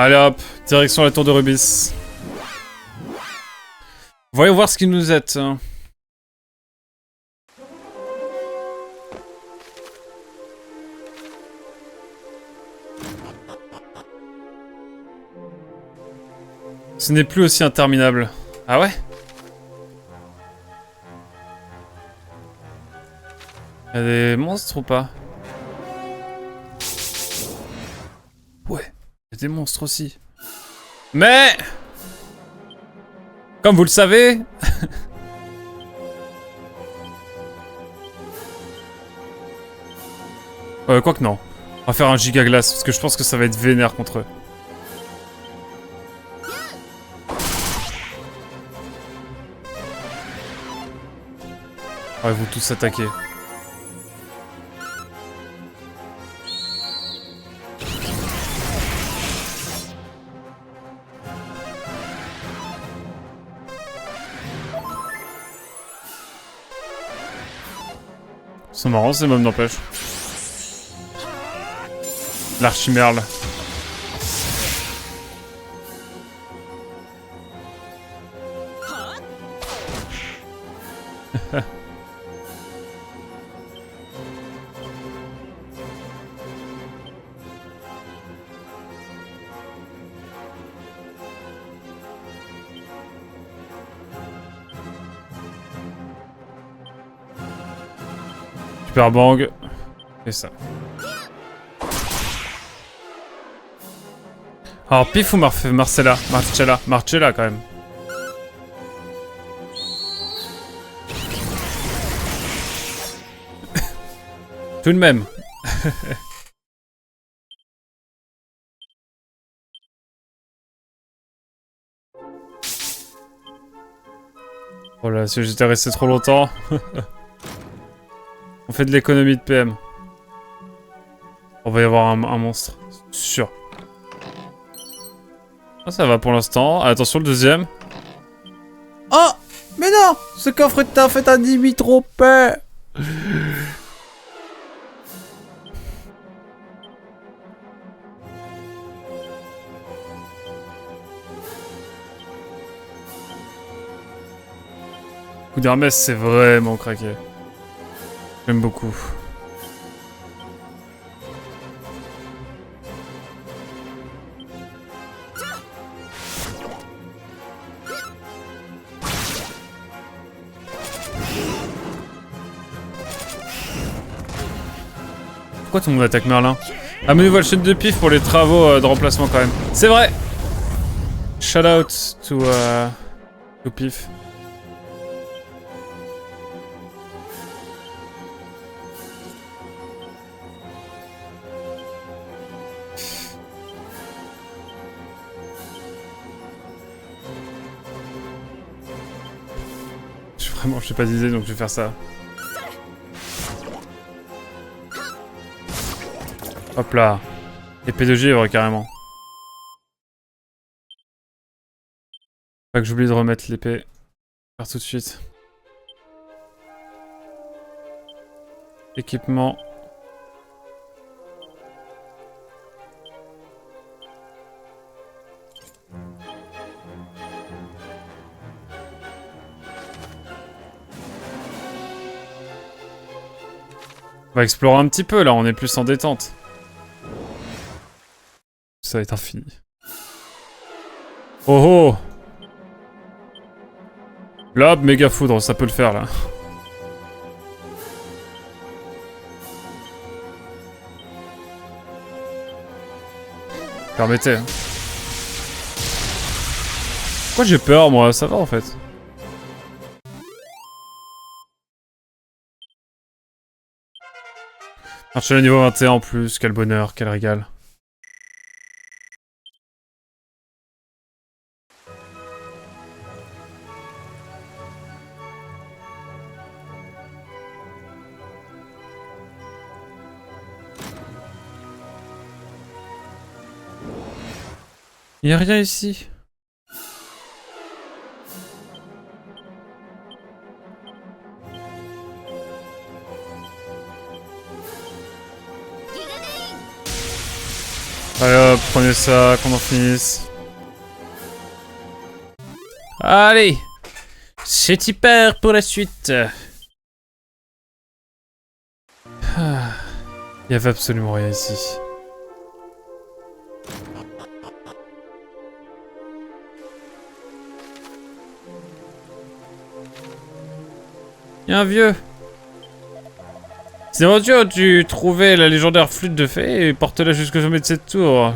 Allez hop, direction la tour de Rubis. Voyons voir ce qu'il nous est. Ce n'est plus aussi interminable. Ah ouais? Y'a des monstres ou pas? Ouais, y'a des monstres aussi. Mais... comme vous le savez... quoique non. On va faire un giga glace, parce que je pense que ça va être vénère contre eux. Ouais, vous tous attaquer. C'est marrant ces mobs n'empêche. L'archimerle. Super bang. Et ça. Alors Pif ou Marcella quand même. Tout de même. Oh là, si j'étais resté trop longtemps. On fait de l'économie de PM. On va y avoir un monstre. Sûr. Ah, ça va pour l'instant. Attention le deuxième. Oh! Mais non! Ce coffre est en fait un demi trop peur! Coup d'Hermès, c'est vraiment craqué. J'aime beaucoup. Pourquoi tout le monde attaque Merlin? Ah, mais nouvelle chaîne de pif pour les travaux de remplacement quand même. C'est vrai! Shout out to pif. Vraiment, je sais pas d'idée donc je vais faire ça. Hop là. Épée de givre carrément. Pas que j'oublie de remettre l'épée. Faire tout de suite. Équipement. On va explorer un petit peu là, on est plus en détente. Ça va être infini. Oh oh! Lob, méga foudre, ça peut le faire là. Permettez. Hein. Pourquoi j'ai peur moi? Ça va en fait. Archer niveau 21 en plus, quel bonheur, quel régal. Y'a rien ici. Allez hop, prenez ça, qu'on en finisse. Allez, c'est hyper pour la suite. Ah, il y avait absolument rien ici. Il y a un vieux. C'est aventure, tu trouvais la légendaire flûte de fée et porte-la jusqu'au sommet de cette tour.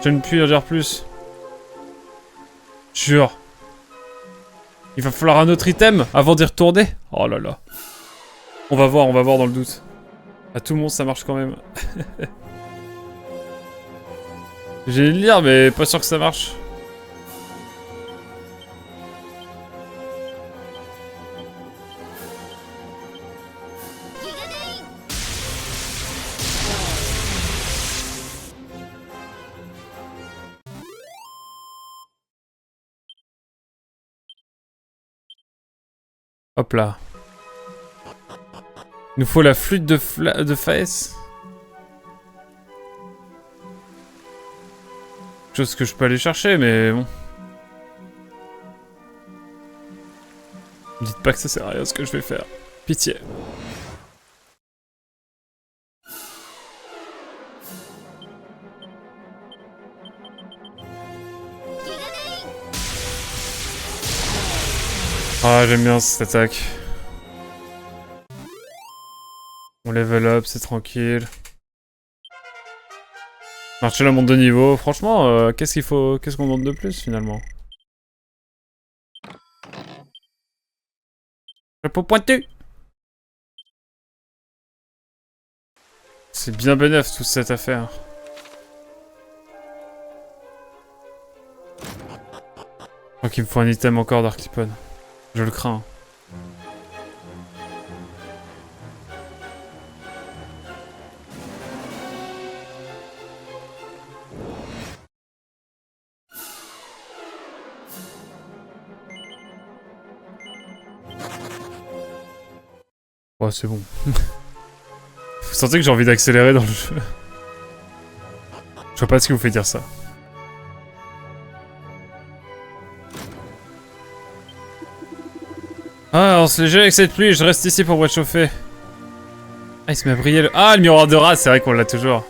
Je ne puis en dire plus. Jure. Il va falloir un autre item avant d'y retourner. Oh là là. On va voir dans le doute. À tout le monde, ça marche quand même. J'ai le lire, mais pas sûr que ça marche. Hop là. Il nous faut la flûte de Faes. Chose que je peux aller chercher, mais bon. Ne dites pas que ça sert à rien ce que je vais faire. Pitié. Ah, j'aime bien cette attaque. On level up, c'est tranquille. Marcher la monte de niveau. Franchement, qu'est-ce qu'il faut... Qu'est-ce qu'on monte de plus, finalement? Chapeau pointu! C'est bien bénef, toute cette affaire. Je crois qu'il me faut un item encore d'Arclipone. Je le crains. Oh, c'est bon. Vous sentez que j'ai envie d'accélérer dans le jeu? Je vois pas ce qui vous fait dire ça. Ah, on se léger avec cette pluie, je reste ici pour me réchauffer. Ah, il se met à briller le... Ah, le miroir de rat, c'est vrai qu'on l'a toujours.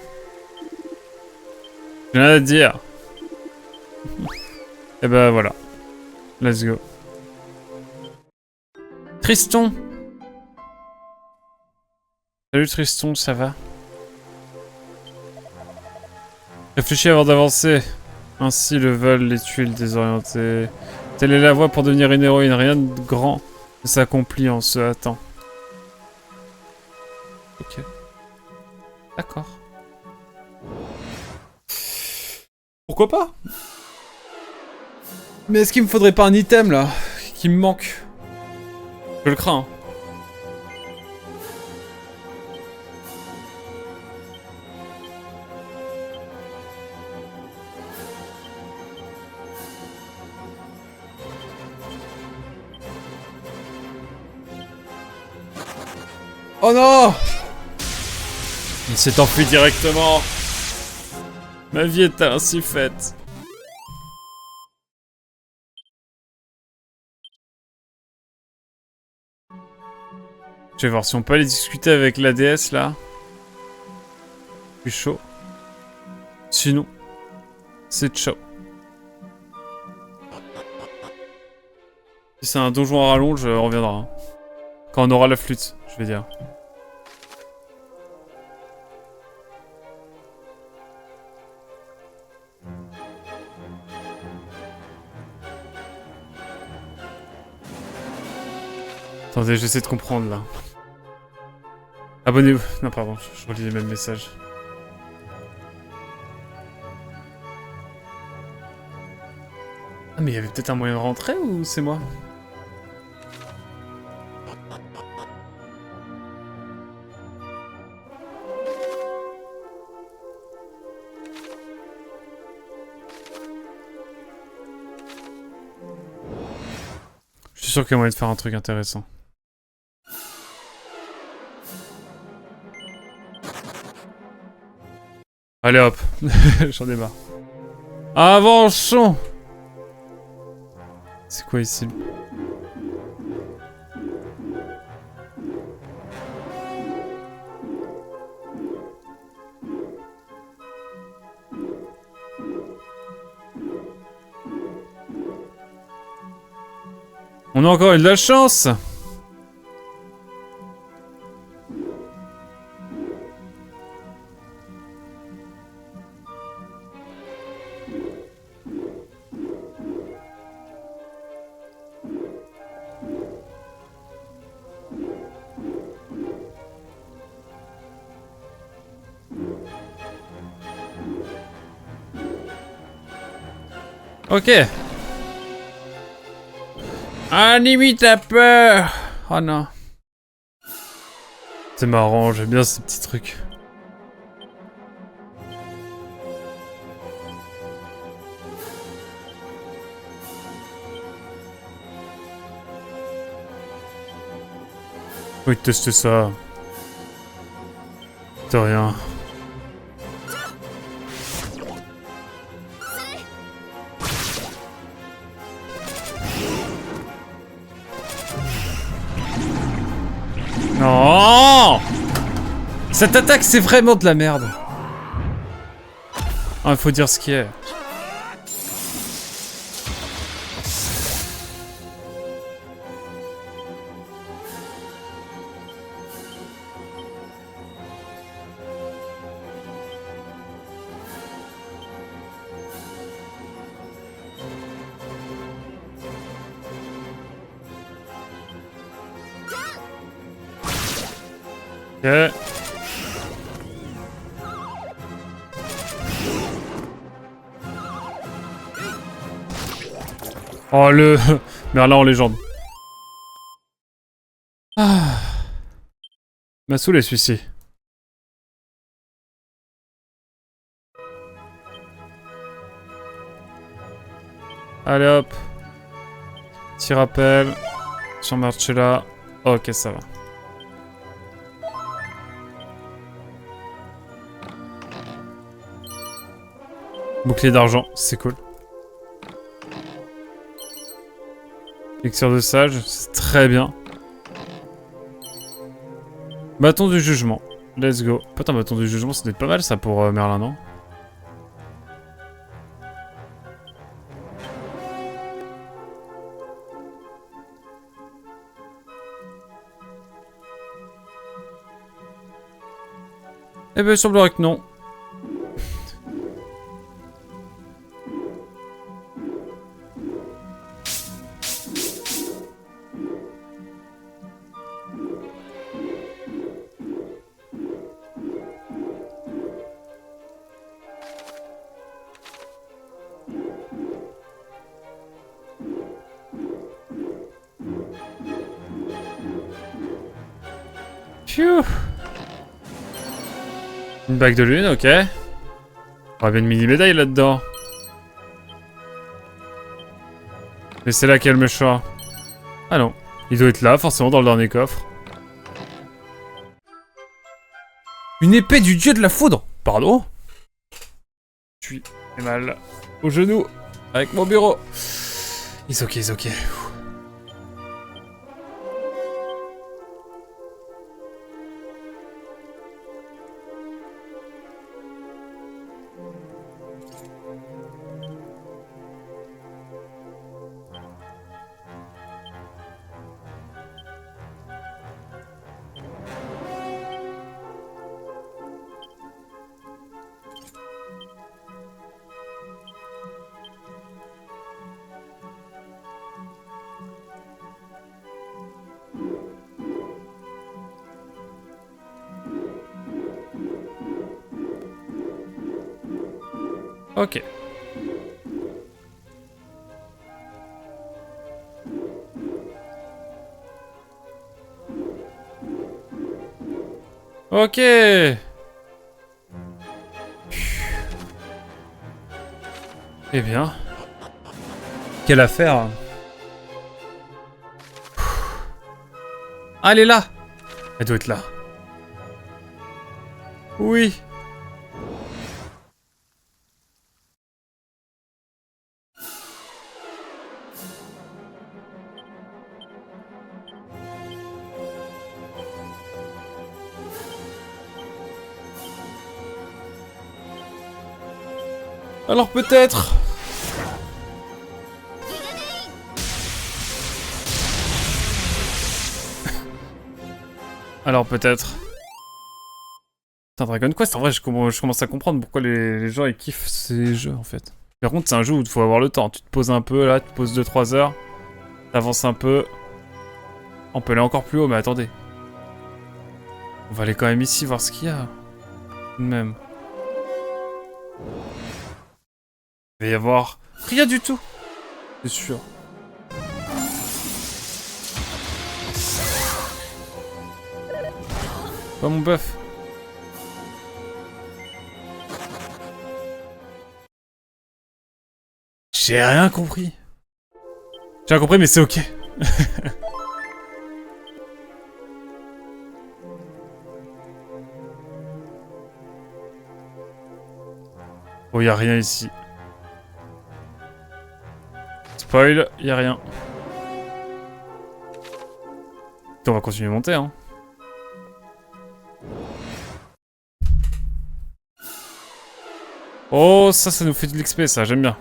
J'ai rien à te dire. Et bah voilà. Let's go. Triston. Salut Triston, ça va? Réfléchis avant d'avancer. Ainsi le vol, les tuiles désorientées. Telle est la voie pour devenir une héroïne, rien de grand ne s'accomplit en se hâtant. Ok. D'accord. Pourquoi pas? Mais est-ce qu'il me faudrait pas un item là? Qui me manque? Je le crains. Oh non! Il s'est enfui directement. Ma vie est ainsi faite. Je vais voir si on peut aller discuter avec la déesse là. Je suis chaud. Sinon, c'est chaud. Si c'est un donjon à rallonge, on reviendra. Hein. Quand on aura la flûte, je vais dire. Attendez, j'essaie de comprendre là. Abonnez-vous. Non, pardon, je relis les mêmes messages. Ah, mais il y avait peut-être un moyen de rentrer ou c'est moi? Je suis sûr qu'il y a moyen de faire un truc intéressant. Allez hop. J'en ai marre. Avançons. C'est quoi ici? On a encore eu de la chance. Ok. Ah, limite t'as peur. Oh non. C'est marrant, j'aime bien ces petits trucs. Oui, tester ça. C'est rien. Non! Cette attaque, c'est vraiment de la merde. Ah, il faut dire ce qui est. Ok. Oh le Merlin en légende. Ah. M'a saoulé celui-ci. Allez hop. Petit rappel. Sur Marcella. Ok, ça va. Bouclier d'argent, c'est cool. Elixir de sage, c'est très bien. Bâton du jugement. Let's go. Putain, bâton du jugement, ça doit être pas mal ça pour Merlin, non? Eh ben, il semblerait que non. Phew. Une bague de lune, ok. On avait une mini-médaille là-dedans. Mais c'est là quel méchant. Ah non. Il doit être là, forcément, dans le dernier coffre. Une épée du dieu de la foudre. Pardon? Je suis mal au genou avec mon bureau. It's ok, it's ok. Ok. Ok. Eh bien. Quelle affaire. Ah, elle est là. Elle doit être là. Oui. Alors peut-être... Alors peut-être... Putain, Dragon Quest, en vrai, je commence à comprendre pourquoi les gens ils kiffent ces jeux, en fait. Par contre, c'est un jeu où il faut avoir le temps. Tu te poses un peu, là, tu te poses 2-3 heures. T'avances un peu. On peut aller encore plus haut, mais attendez. On va aller quand même ici, voir ce qu'il y a. Tout de même. Il va y avoir... rien du tout. C'est sûr. Pas mon bœuf. J'ai rien compris. J'ai rien compris, mais c'est ok. Oh, y'a rien ici. Spoil, y'a rien. On va continuer à monter, hein. Oh, ça nous fait de l'XP, ça, j'aime bien.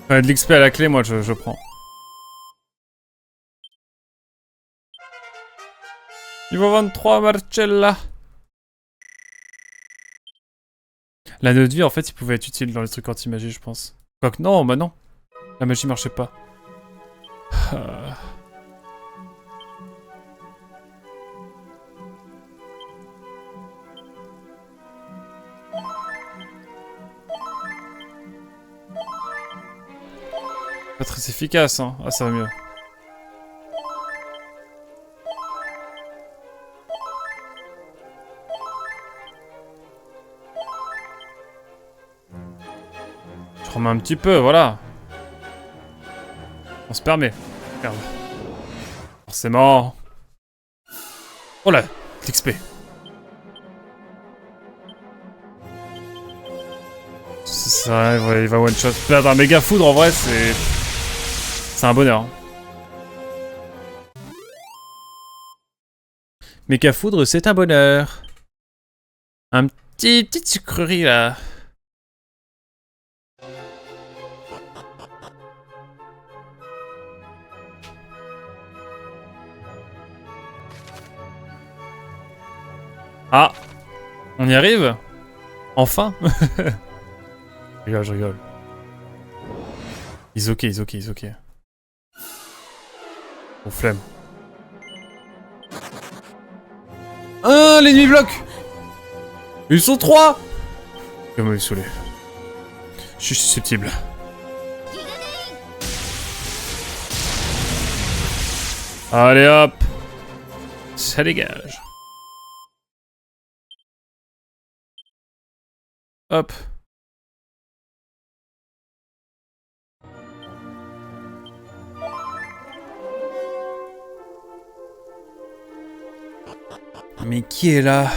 Ouais, de l'XP à la clé, moi, je prends. Niveau 23, Marcella. L'anneau de vie, en fait, il pouvait être utile dans les trucs anti-magie, je pense. Quoique, non, bah non. La magie marchait pas. Pas très efficace, hein. Ah, ça va mieux. Je remets un petit peu, voilà. On se permet. Merde. Forcément. Oh là, l'XP. Ça, il va one shot. Perdre un méga foudre en vrai, c'est un bonheur. Hein. Méga foudre, c'est un bonheur. Un petite sucrerie là. Ah, on y arrive? Enfin? Je rigole. Ils ok. Au flemme. Ah, l'ennemi bloque! Ils sont 3! Comment me saouler. Je suis susceptible. Allez hop! Ça dégage. Hop. Mais qui est là?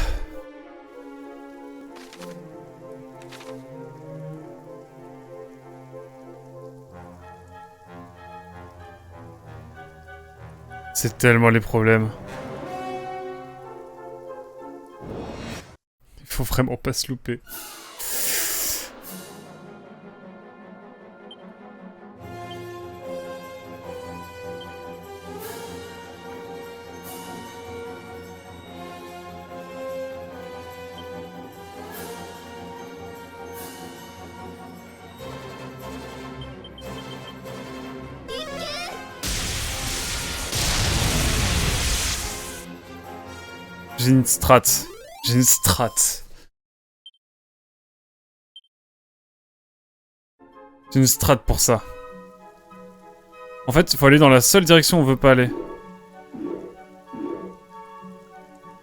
C'est tellement les problèmes. Il faut vraiment pas se louper. J'ai une strat. J'ai une strat. J'ai une strat pour ça. En fait, il faut aller dans la seule direction où on veut pas aller.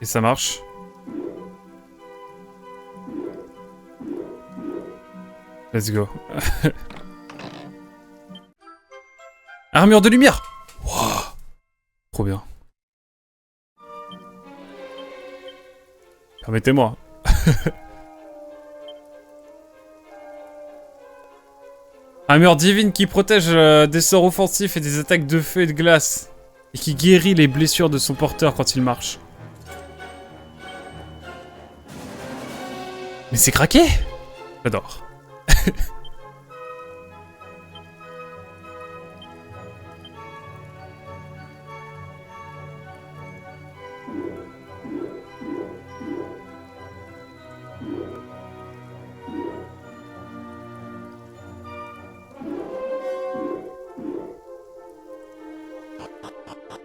Et ça marche. Let's go. Armure de lumière. Wow. Trop bien. Permettez-moi. Armure divine qui protège des sorts offensifs et des attaques de feu et de glace. Et qui guérit les blessures de son porteur quand il marche. Mais c'est craqué! J'adore.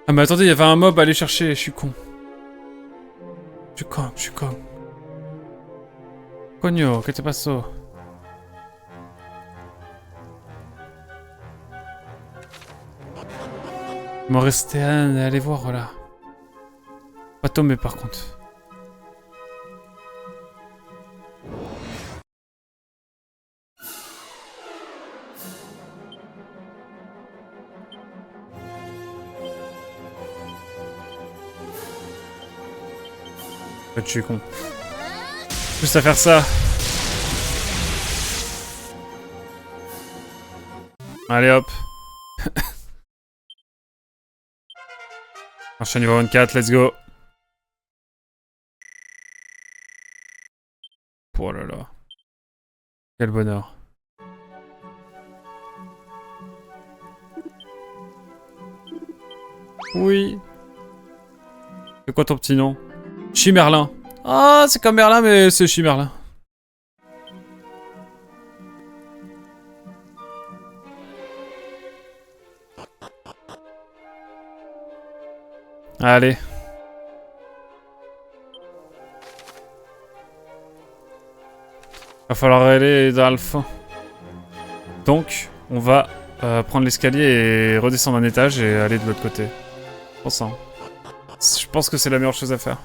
Ah mais attendez, il y avait un mob à aller chercher, je suis con. Je suis con. Cogno, que te passo? Il m'en restait un à aller voir là. Pas tomber par contre. En fait, je suis con. Juste à faire ça. Allez hop. Enchaîne niveau 24, let's go. Oh là là. Quel bonheur. Oui. C'est quoi ton petit nom? Chimerlin. Ah, c'est comme Merlin, mais c'est Chimerlin. Allez. Va falloir aller dans le fond. Donc, on va prendre l'escalier et redescendre un étage et aller de l'autre côté. Je pense que c'est la meilleure chose à faire.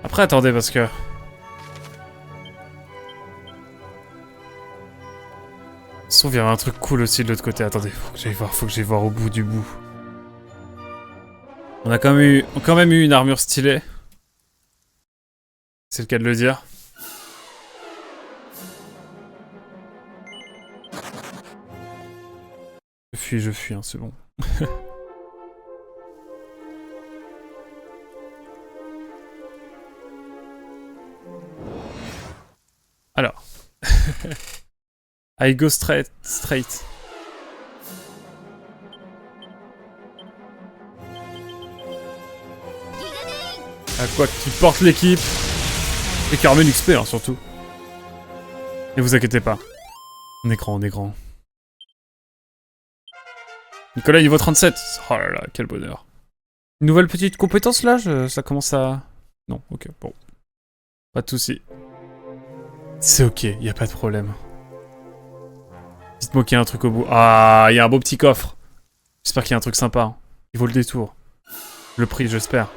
Après, attendez, parce que... Sauf il y avait un truc cool aussi de l'autre côté. Attendez, faut que j'aille voir au bout du bout. On a quand même eu une armure stylée. C'est le cas de le dire. Je fuis, hein, c'est bon. Alors. I go straight. À quoi qui porte l'équipe. Et Carmen XP, hein, surtout. Et vous inquiétez pas. On est grand, on est grand. Nicolas, niveau 37. Oh là là, quel bonheur. Une nouvelle petite compétence là, ça commence à... Non, ok, bon. Pas de soucis. C'est ok, y a pas de problème. Dites-moi qu'il y a un truc au bout. Ah, il y a un beau petit coffre. J'espère qu'il y a un truc sympa. Hein. Il vaut le détour. Le prix, j'espère.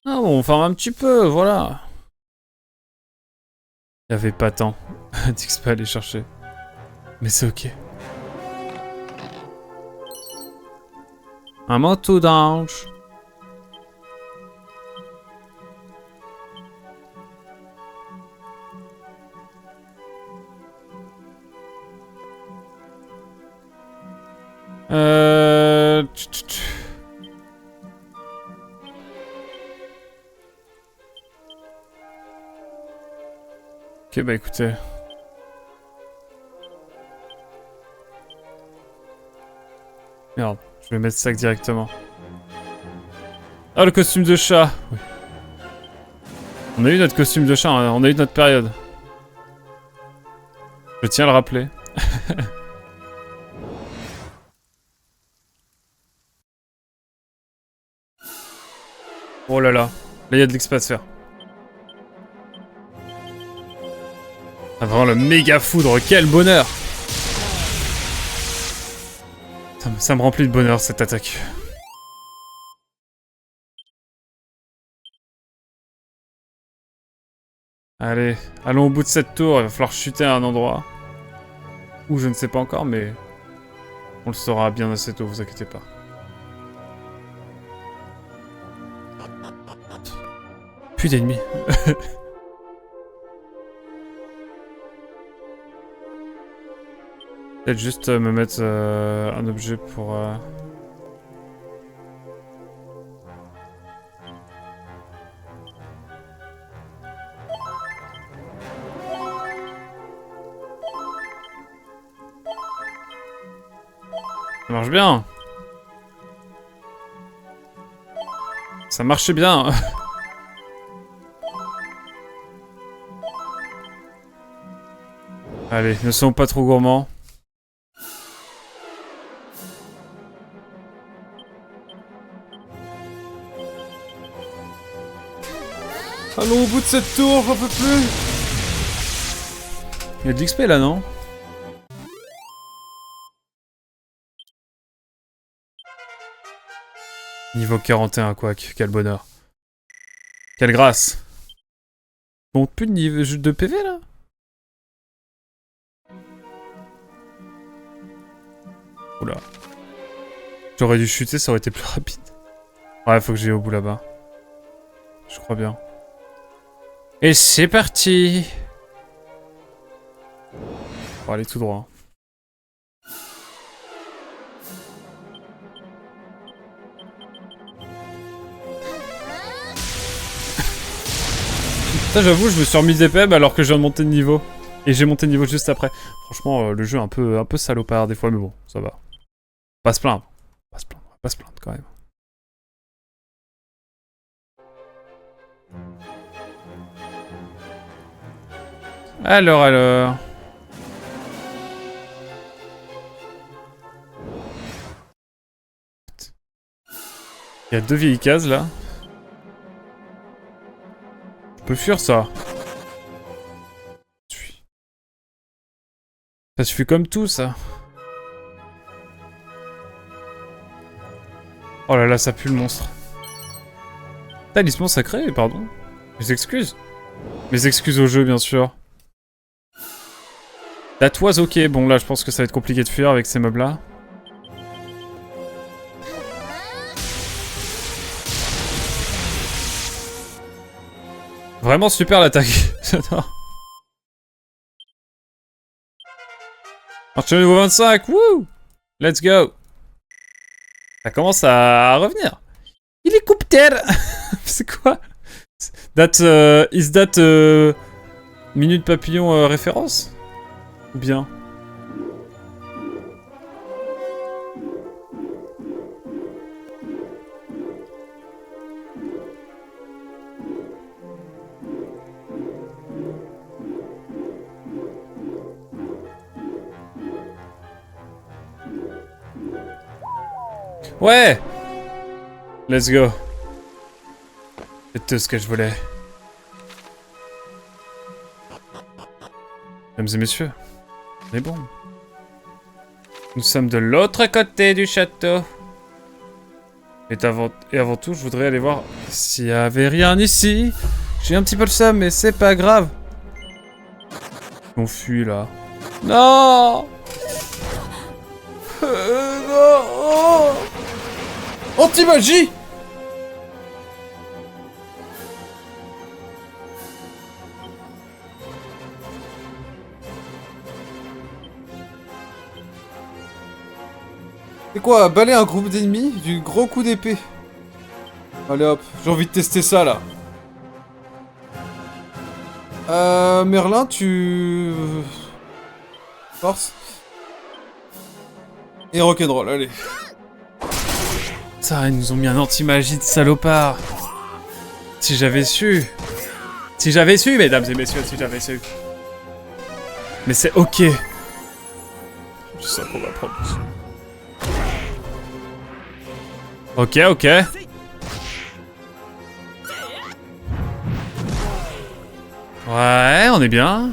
Ah bon, on farme un petit peu, voilà. Il y avait pas tant d'XP à aller chercher. Mais c'est ok. Un manteau d'ange. Ok, bah écoutez. Merde, je vais mettre ça directement. Ah, le costume de chat. Oui. On a eu notre costume de chat, hein. On a eu notre période. Je tiens à le rappeler. Oh là là. Là, il y a de l'XP à se faire. Ah, vraiment le méga foudre, quel bonheur! Ça me remplit de bonheur cette attaque. Allez, allons au bout de cette tour, il va falloir chuter à un endroit. Où je ne sais pas encore, mais... on le saura bien assez tôt, vous inquiétez pas. Plus d'ennemis. Peut-être juste me mettre un objet pour... Ça marche bien. Ça marchait bien. Allez, ne soyons pas trop gourmands. Allons au bout de cette tour, j'en peux plus. Il y a de l'XP là, non? Niveau 41, quoi, quel bonheur. Quelle grâce. Bon, plus de niveau de PV là? Oula. J'aurais dû chuter, ça aurait été plus rapide. Ouais, faut que j'aille au bout là-bas. Je crois bien. Et c'est parti! On va aller tout droit. Ça, j'avoue, je me suis remis des pebs alors que je viens de monter de niveau. Et j'ai monté de niveau juste après. Franchement, le jeu est un peu salopard des fois, mais bon, ça va. Pas se plaindre. Pas se plaindre, pas se plaindre quand même. Alors... Il y a 2 vieilles cases là. Je peux fuir ça. Ça suffit comme tout ça. Oh là là, ça pue le monstre. Talisman sacré, pardon. Mes excuses. Mes excuses au jeu, bien sûr. That was ok. Bon, là, je pense que ça va être compliqué de fuir avec ces mobs-là. Vraiment super l'attaque. J'adore. Marche niveau 25. Wouh! Let's go. Ça commence à revenir. Hélicoptère. C'est quoi? Is that Minute Papillon référence? Ou bien? Ouais! Let's go. C'est tout ce que je voulais. Mesdames et messieurs, on est bon. Nous sommes de l'autre côté du château. Et avant tout, je voudrais aller voir s'il y avait rien ici. J'ai un petit peu le seum, mais c'est pas grave. On fuit là. Non! Non! Anti-magie! C'est quoi, balayer un groupe d'ennemis du gros coup d'épée? Allez hop, j'ai envie de tester ça là. Merlin, tu... Force. Et rock'n'roll, allez. Ça, ils nous ont mis un anti-magie de salopard. Si j'avais su. Si j'avais su, mesdames et messieurs, si j'avais su. Mais c'est ok. C'est ça qu'on va prendre. Ok, ok. Ouais, on est bien.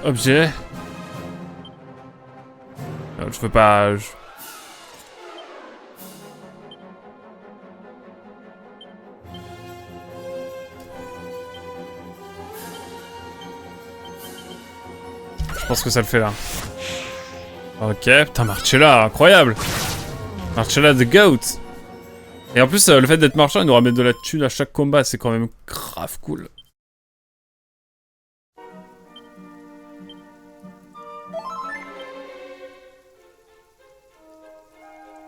Objet. Je peux pas... Je pense que ça le fait là. Ok, putain, Marcella, incroyable. Marcella the GOAT. Et en plus, le fait d'être marchand, il nous ramène de la thune à chaque combat, c'est quand même grave cool.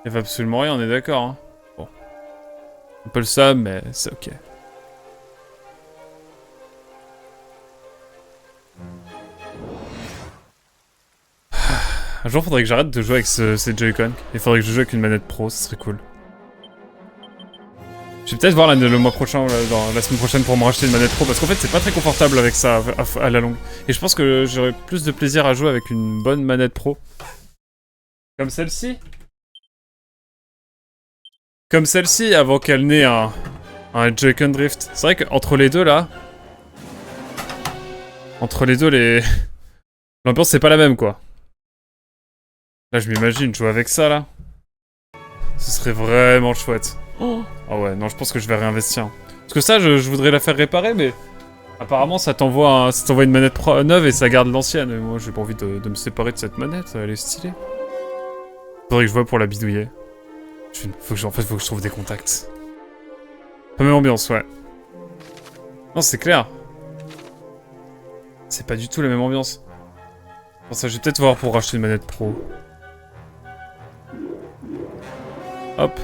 Il fait absolument rien, on est d'accord, hein. Bon. Un peu le seum, mais c'est ok. Un jour, faudrait que j'arrête de jouer avec ces Joy-Con. Il faudrait que je joue avec une manette pro, ce serait cool. Je vais peut-être voir le mois prochain, la semaine prochaine, pour me racheter une manette pro, parce qu'en fait, c'est pas très confortable avec ça à la longue. Et je pense que j'aurais plus de plaisir à jouer avec une bonne manette pro. Comme celle-ci. Comme celle-ci, avant qu'elle n'ait un Joy-Con Drift. C'est vrai qu'entre les deux, là... Entre les deux, l'ambiance, c'est pas la même, quoi. Là, je m'imagine jouer avec ça, là. Ce serait vraiment chouette. Oh. Ah ouais, non, je pense que je vais réinvestir. Parce que ça, je voudrais la faire réparer, mais... Apparemment, ça t'envoie une manette neuve et ça garde l'ancienne. Et moi, j'ai pas envie de me séparer de cette manette, elle est stylée. Faudrait que je vois pour la bidouiller. En fait, faut que je trouve des contacts. Pas même ambiance, ouais. Non, c'est clair. C'est pas du tout la même ambiance. Pour ça, je vais peut-être voir pour racheter une manette pro. Hop.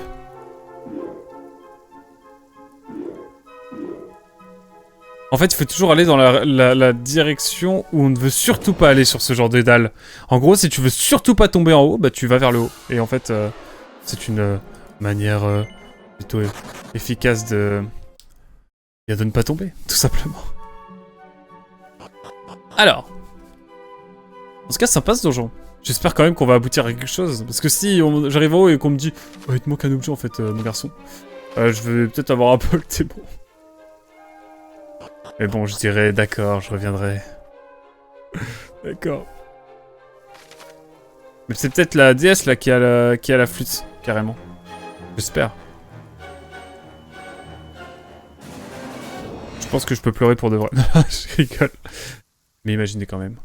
En fait, il faut toujours aller dans la direction où on ne veut surtout pas aller sur ce genre de dalle. En gros, si tu veux surtout pas tomber en haut, bah tu vas vers le haut. Et en fait, c'est une manière plutôt efficace de ne pas tomber, tout simplement. Alors. En tout cas, sympa ce donjon. J'espère quand même qu'on va aboutir à quelque chose. Parce que si j'arrive en haut et qu'on me dit oh, il te manque un objet en fait, mon garçon. Je vais peut-être avoir un peu le démon. Mais bon, je dirais d'accord, je reviendrai. D'accord. Mais c'est peut-être la déesse là qui a la flûte, carrément. J'espère. Je pense que je peux pleurer pour de vrai. Je rigole. Mais imaginez quand même.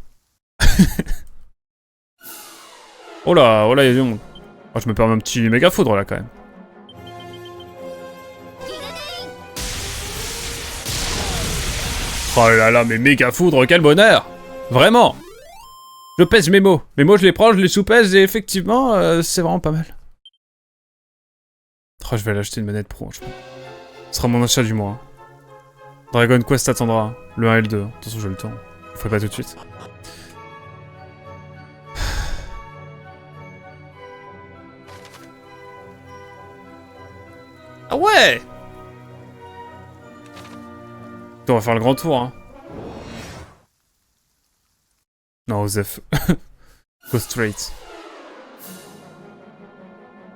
Oh là, il y a du monde. Oh, je me permets un petit méga foudre là quand même. Oh là là, mais méga foudre, quel bonheur! Vraiment! Je pèse mes mots. Mes mots, je les prends, je les sous-pèse et effectivement, c'est vraiment pas mal. Oh, je vais aller acheter une manette pro, je pense. Ce sera mon achat du mois. Hein. Dragon Quest attendra. Le 1 et le 2. Attention, j'ai le temps. Je le ferai pas tout de suite. Ah ouais! On va faire le grand tour, hein. Non, Osef. Go straight.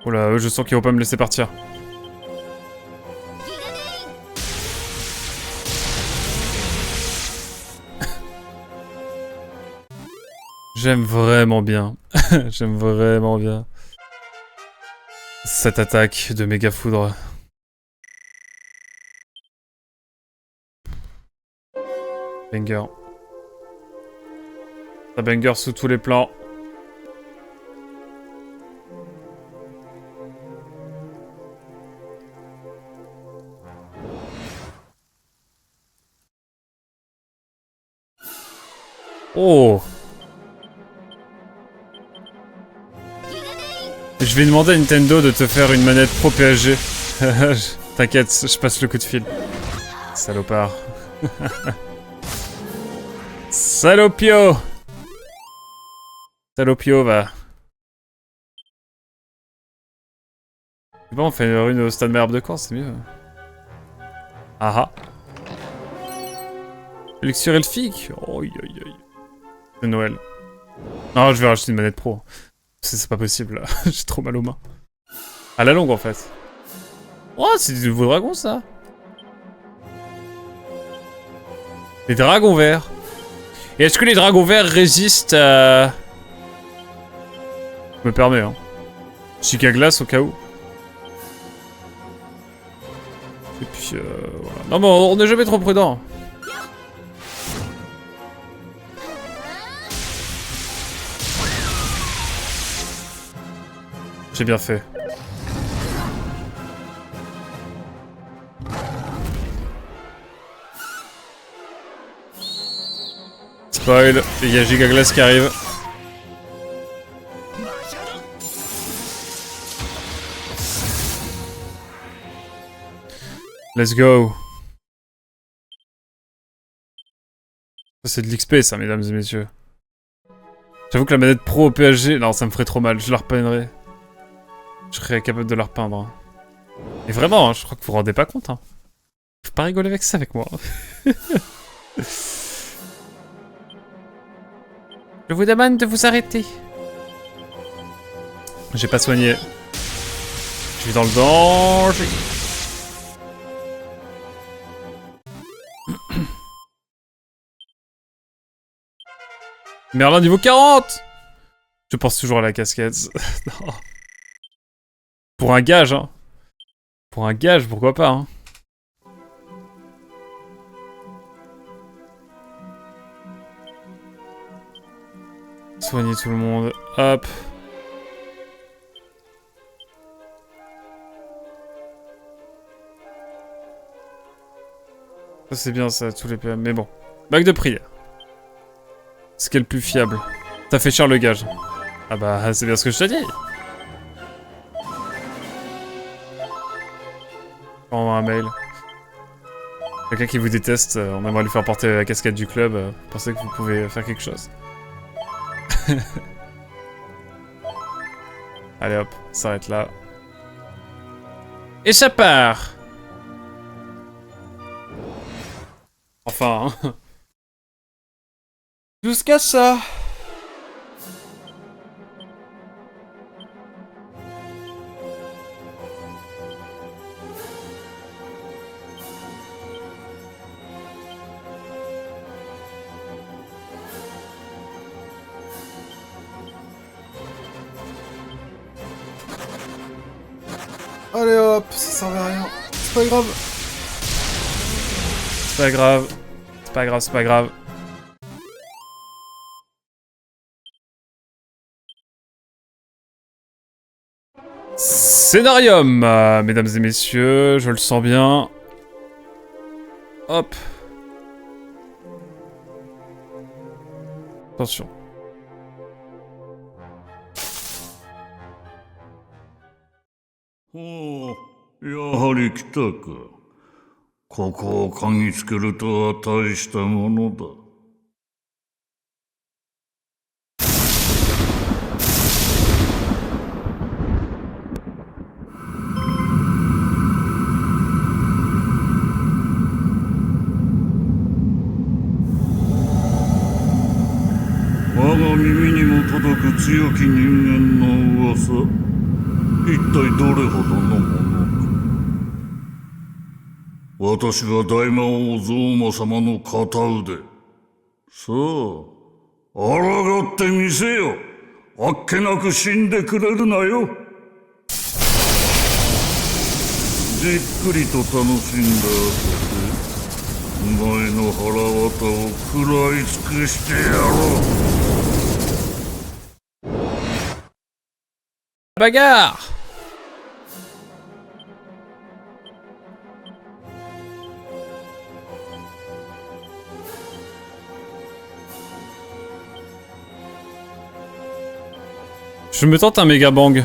Oh là, je sens qu'ils vont pas me laisser partir. J'aime vraiment bien. J'aime vraiment bien. Cette attaque de méga foudre. Banger. Ça banger sous tous les plans. Oh! Je vais demander à Nintendo de te faire une manette pro PSG. T'inquiète, je passe le coup de fil. Salopard. Salopio! Salopio va. C'est bon, on fait une au stade Malherbe de Caen, c'est mieux. Ah ah. Elixir elfique? Oh, aïe aïe aïe. C'est Noël. Non, je vais racheter une manette pro. C'est pas possible là, j'ai trop mal aux mains. À la longue en fait. Oh, c'est des nouveaux dragons ça. Les dragons verts. Et est-ce que les dragons verts résistent à... Je me permets hein. Chica glace au cas où. Et puis voilà. Non mais on n'est jamais trop prudent. J'ai bien fait. Spoil, il y a Gigaglass qui arrive. Let's go. Ça c'est de l'XP ça, mesdames et messieurs. J'avoue que la manette pro au PSG, non ça me ferait trop mal, je la repeindrais. Je serais capable de la repeindre. Hein. Et vraiment, hein, je crois que vous vous rendez pas compte. Hein. Faut pas rigoler avec ça avec moi. Je vous demande de vous arrêter. J'ai pas soigné. Je suis dans le danger. Merlin niveau 40. Je pense toujours à la casquette. Non. Pour un gage, hein. Pour un gage, pourquoi pas, hein. Soigner tout le monde. Hop. Ça c'est bien ça, tous les PM. Mais bon. Bague de prière. Ce qui est le plus fiable. T'as fait cher le gage. Ah bah c'est bien ce que je te dis. Envoie un mail. Quelqu'un qui vous déteste, on aimerait lui faire porter la casquette du club. Pensez que vous pouvez faire quelque chose. Allez hop, ça s'arrête là. Et ça part. Enfin, hein. Jusqu'à ça. Allez hop, ça servait à rien. C'est pas grave. C'est pas grave. C'est pas grave, c'est pas grave. Scénarium, mesdames et messieurs, je le sens bien. Hop. Attention.おお、やはり来たか。ここを嗅ぎつけるとは大したものだ。我が耳にも届く強き人間の噂。一体どれほどのものか。私が大魔王ゾーマ様の片腕。さあ、抗ってみせよ。あっけなく死んでくれるなよ。じっくりと楽しんだ後で、お前の腹渡を食らい尽くしてやろう。Bagarre! Je me tente un méga bang.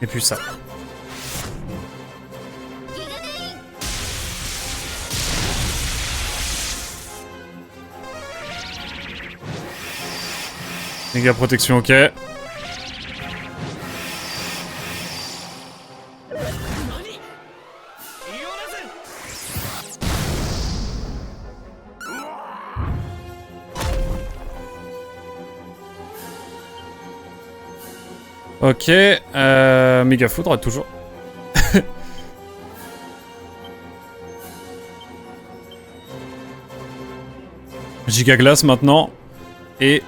Et puis ça. Méga protection, ok. Ok, méga foudre toujours. Giga glace maintenant. Et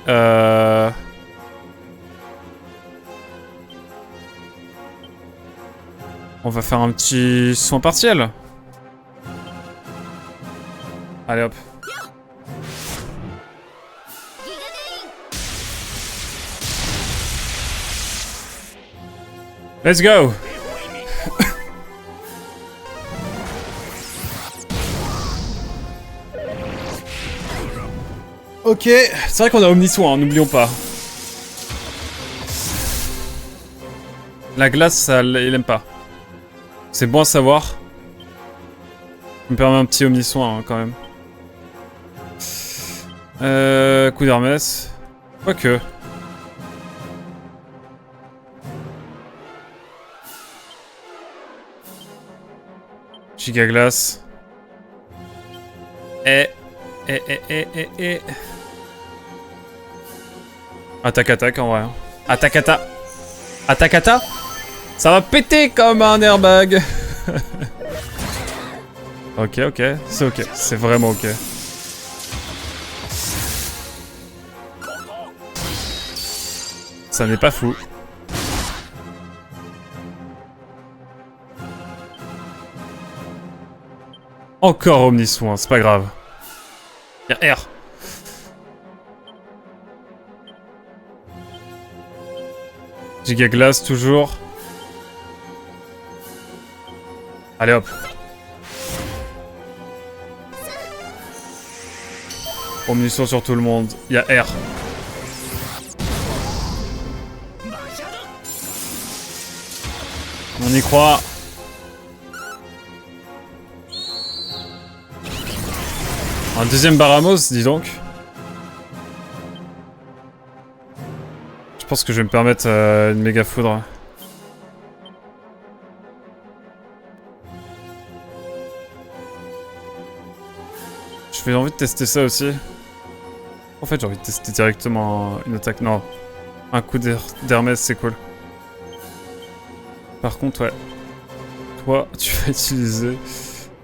on va faire un petit soin partiel. Allez hop. Let's go. Ok, c'est vrai qu'on a Omnisoin, hein, n'oublions pas. La glace, ça, il aime pas. C'est bon à savoir. Ça me permet un petit Omnisoin hein, quand même. Coup d'Hermès. Quoique. Giga glace. Et. Attaque en vrai. Attaque. Ça va péter comme un airbag. Ok, c'est ok. C'est vraiment ok. Ça n'est pas fou. Encore Omnisoin, c'est pas grave. Y'a R. Giga glace toujours. Allez hop. Omnisoin sur tout le monde. Y'a R. On y croit. Un deuxième Baramos, dis donc. Je pense que je vais me permettre une méga foudre. J'ai envie de tester ça aussi. En fait, j'ai envie de tester directement une attaque. Non, un coup d'Hermès, c'est cool. Par contre, ouais. Toi, tu vas utiliser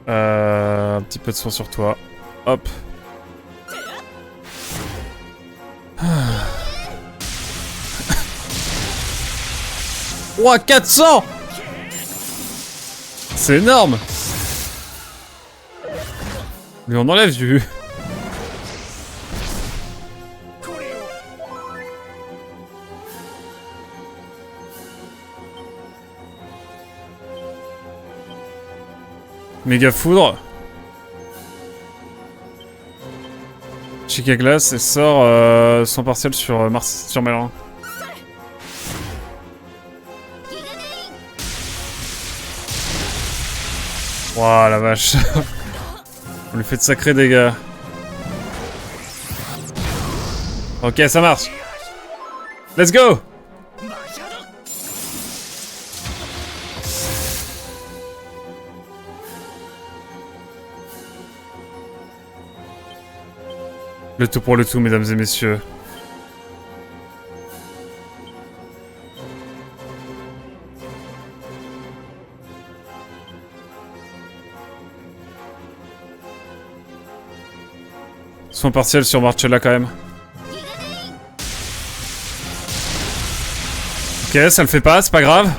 un petit peu de soin sur toi. Hop. Ouah, 400! C'est énorme! Mais on enlève du... Méga foudre. Chica glace et sort son partiel sur sur Melun. Wouah la vache. On lui fait de sacrés dégâts. Ok, ça marche. Let's go! Le tout pour le tout, mesdames et messieurs. Soin partiel sur Marcella quand même. Ok, ça le fait pas, c'est pas grave.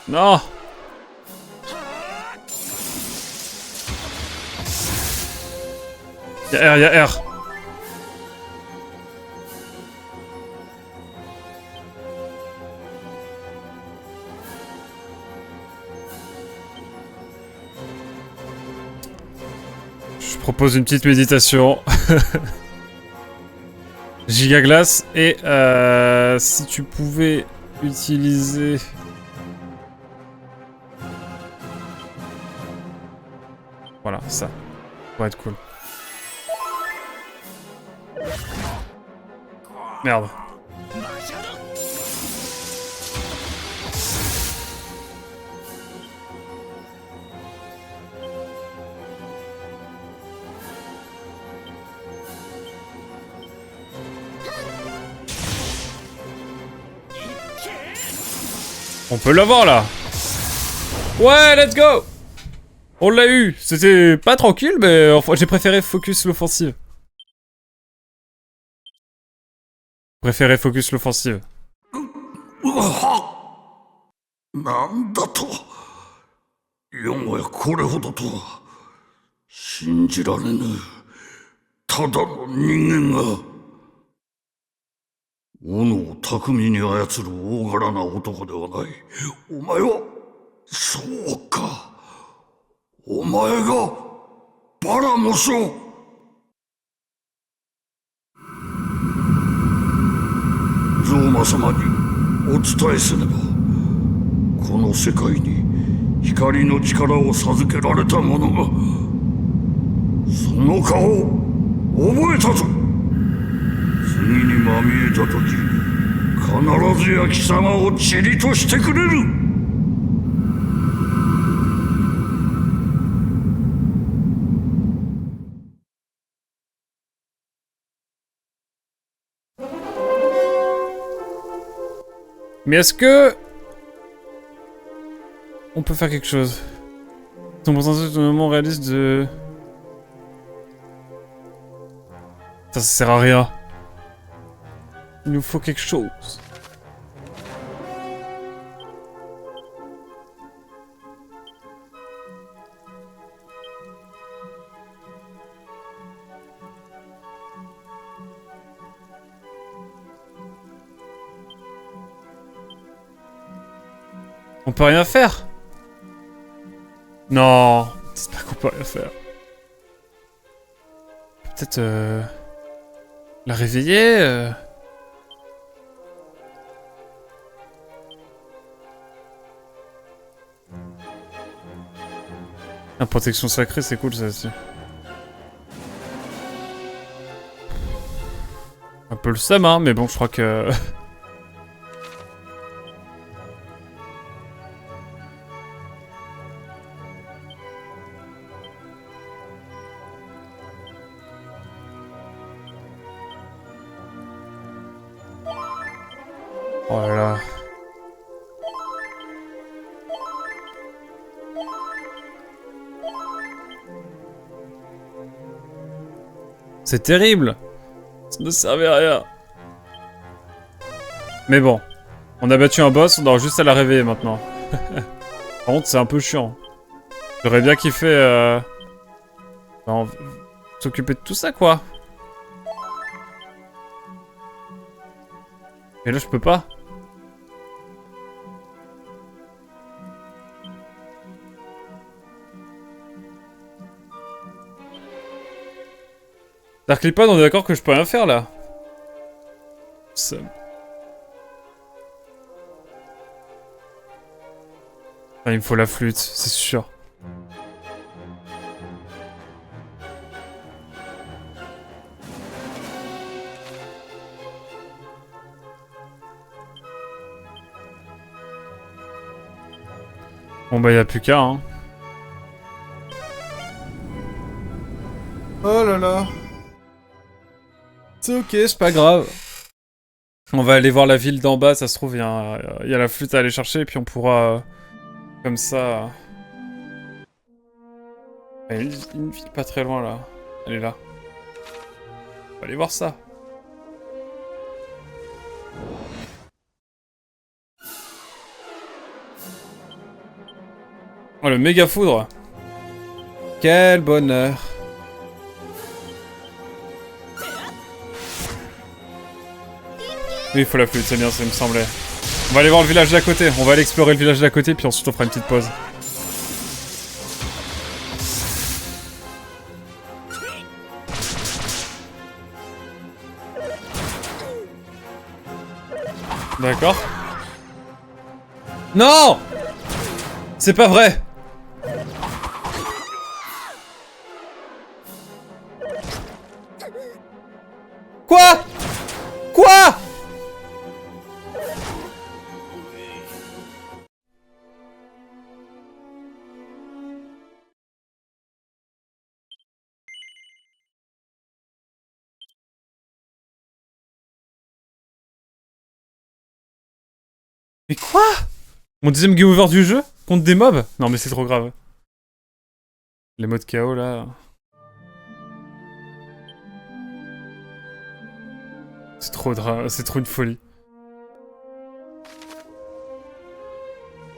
Non. Y'a R. Je propose une petite méditation. Giga glace et si tu pouvais utiliser... Voilà, ça. Ça pourrait être cool. Merde. On peut l'avoir là. Ouais, let's go. On l'a eu. C'était pas tranquille, mais enfin, j'ai préféré focus l'offensive. L'offensive. なんだと。よもやこれほどとは信じられぬ。ただの人間が。斧を巧みに操る大柄な男ではない。お前は、そうか。お前が、バラモスを。ゾーマ様にお伝えせねば、この世界に光の力を授けられた者が、その顔を覚えたぞ。次にまみえた時、必ずや貴様を塵としてくれる。Mais est-ce que... on peut faire quelque chose? Ton pourcentage de moment réaliste de... Ça sert à rien. Il nous faut quelque chose. On peut rien faire? Non, c'est pas qu'on peut rien faire. Peut-être la réveiller La protection sacrée, c'est cool ça aussi. Un peu le seum, hein, mais bon, je crois que... Oh là là. C'est terrible. Ça ne servait à rien. Mais bon. On a battu un boss, on aura juste à la réveiller maintenant. Par contre, c'est un peu chiant. J'aurais bien kiffé s'occuper de tout ça, quoi. Mais là, je peux pas. Dark Lipon, on est d'accord que je peux rien faire là. Ça... Ah, il me faut la flûte, c'est sûr. Bon bah y'a plus qu'à hein. Oh là là. C'est ok, c'est pas grave. On va aller voir la ville d'en bas, ça se trouve, il y a la flûte à aller chercher, et puis on pourra... comme ça... Il y a une ville pas très loin, là. Elle est là. On va aller voir ça. Oh, le méga foudre. Quel bonheur. Oui, il faut la flûte, c'est bien, ça me semblait. On va aller voir le village d'à côté. On va aller explorer le village d'à côté, puis ensuite on fera une petite pause. D'accord. Non! C'est pas vrai! Quoi? Quoi? Mais quoi? Mon deuxième game over du jeu? Contre des mobs? Non mais c'est trop grave. Les modes KO là... C'est trop une folie.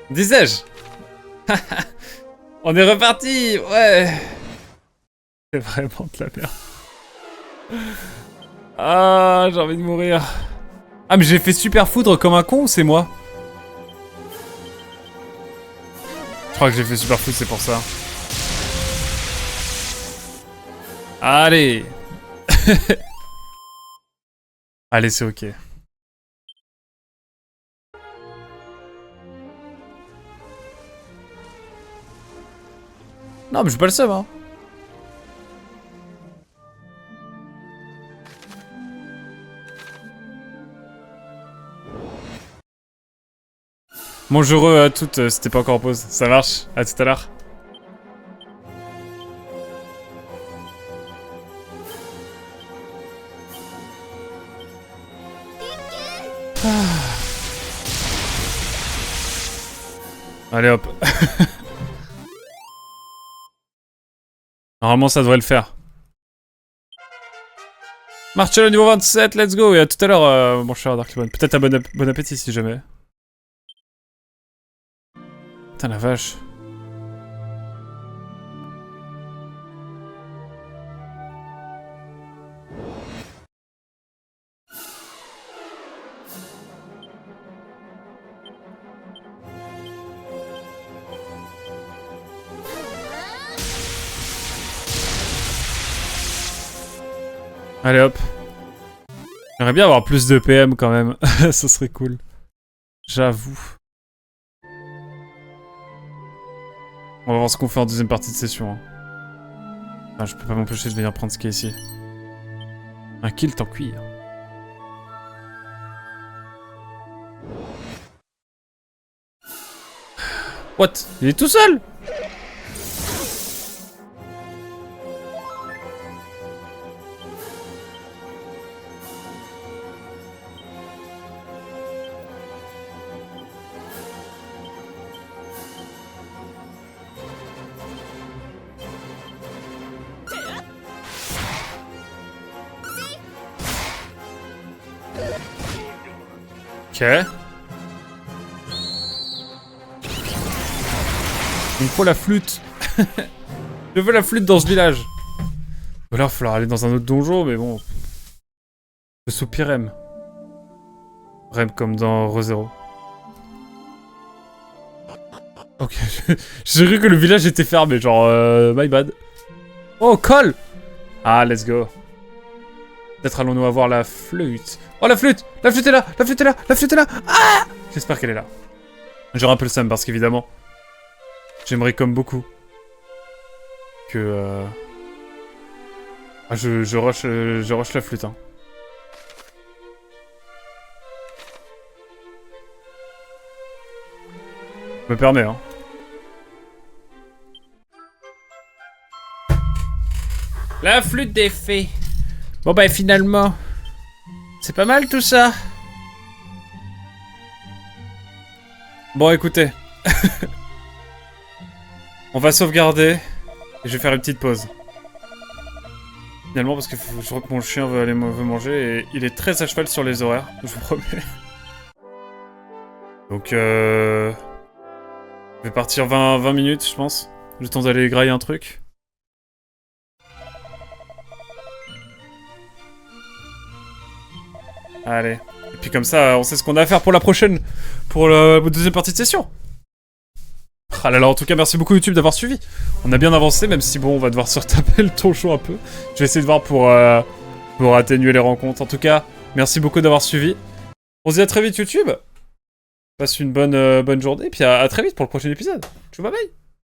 Disais-je? On est reparti! Ouais! C'est vraiment de la merde. Ah, j'ai envie de mourir. Ah, mais j'ai fait super foudre comme un con ou c'est moi? Je crois que j'ai fait super foudre, c'est pour ça. Allez. Allez, c'est ok. Non, mais j'ai pas le seum, hein. Bonjour à toutes, c'était pas encore en pause. Ça marche, à tout à l'heure. Allez hop. Normalement ça devrait le faire. Marcello niveau 27, let's go. Et à tout à l'heure mon cher Darklemon. Peut-être un bon appétit si jamais. Putain la vache. Allez hop. J'aimerais bien avoir plus de PM quand même. Ça serait cool. J'avoue. On va voir ce qu'on fait en deuxième partie de session. Hein. Ah, je peux pas m'empêcher de venir prendre ce qui est ici. Un kilt en cuir. What? Il est tout seul? Ok. Il me faut la flûte. Je veux la flûte dans ce village. Ou alors il va falloir aller dans un autre donjon, mais bon. Le soupirem. Rem comme dans Re:Zero. Ok, j'ai cru que le village était fermé, genre my bad. Oh, call. Ah, let's go. Peut-être allons-nous avoir la flûte. Oh, la flûte! La flûte est là! La flûte est là! La flûte est là! Ah! J'espère qu'elle est là. J'aurai un peu le seum parce qu'évidemment, j'aimerais comme beaucoup que... Ah, je rush la flûte, hein. Je me permets, hein. La flûte des fées. Bon bah finalement, c'est pas mal tout ça. Bon écoutez, on va sauvegarder et je vais faire une petite pause. Finalement parce que je crois que mon chien veut manger et il est très à cheval sur les horaires, je vous promets. Donc je vais partir 20 minutes je pense, le temps d'aller grailler un truc. Allez. Et puis comme ça, on sait ce qu'on a à faire pour la prochaine... Pour la deuxième partie de session. Ah là là, en tout cas, merci beaucoup YouTube d'avoir suivi. On a bien avancé, même si bon, on va devoir se retaper le tonchon un peu. Je vais essayer de voir pour atténuer les rencontres. En tout cas, merci beaucoup d'avoir suivi. On se dit à très vite YouTube. Passe une bonne journée, et puis à très vite pour le prochain épisode. Ciao, bye bye.